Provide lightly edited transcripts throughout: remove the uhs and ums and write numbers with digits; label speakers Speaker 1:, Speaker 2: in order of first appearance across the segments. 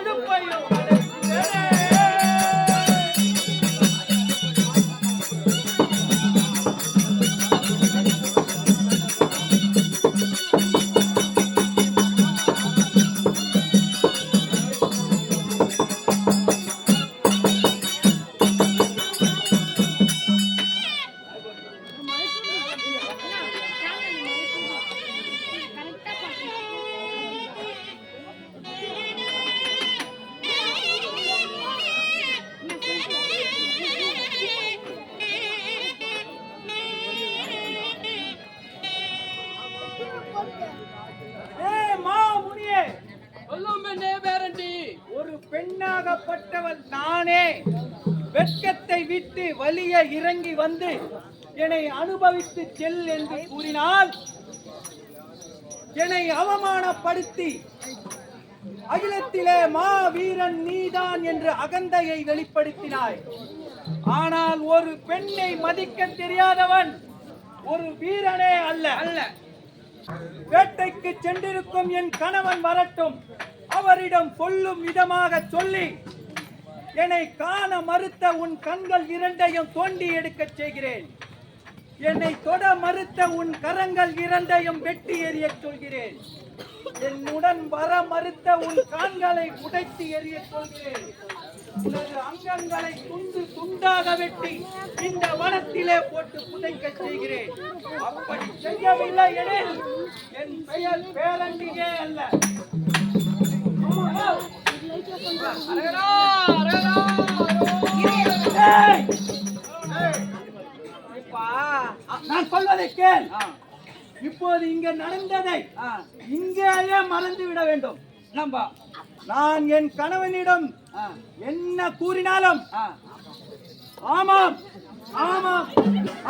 Speaker 1: உடுப்பையும் ஒரு பெண்ணாகப்பட்டவள் நானே வெட்கத்தை விட்டு வலிய இறங்கி வந்து என்னை அனுபவித்து செல் என்று கூறினால் என்னை அவமானப்படுத்தி அகிலத்திலே மாவீரன் நீதான் என்று அகந்தையை வெளிப்படுத்தினாய். ஆனால் ஒரு பெண்ணை மதிக்க தெரியாதவன் ஒரு வீரனே அல்ல. வேட்டைக்கு சென்றிருக்கும் என் கணவன் வரட்டும், அவரிடம் சொல்லும் விதமாக சொல்லி என்னை காண மறுத்த உன் கண்கள் இரண்டையும் தோண்டி எடுக்க செய்கிறேன். என்னை தொட மறுத்த உன் கரங்கள் இரண்டையும் வெட்டி எறிய சொல்கிறேன். என்னுடன் வர மறுத்த உன் கால்களை உடைத்து எறிய சொல்கிறேன். உனது அங்கங்களை துண்டு துண்டாக வெட்டி இந்த வனத்திலே போட்டு புதைக்க செய்கிறேன். அப்படி செய்யவில்லை எனில் என் பெயர் பேரண்டியே அல்ல. நான் சொல்வதை கேள். இப்போது இங்க நடந்ததை இங்கேயே மறந்து விட வேண்டும். நான் என் கணவனிடம் என்ன கூறினாலும் ஆமாம் ஆமாம்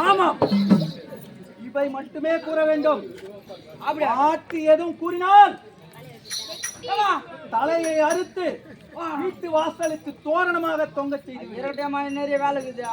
Speaker 1: ஆமாம் இவை மட்டுமே கூற வேண்டும். அப்படி ஆட்சி எதுவும் கூறினால் தலையை அறுத்து வீட்டு வாசலுக்கு தோரணமாக தொங்க செய்து. நிறைய வேலை இருக்குது.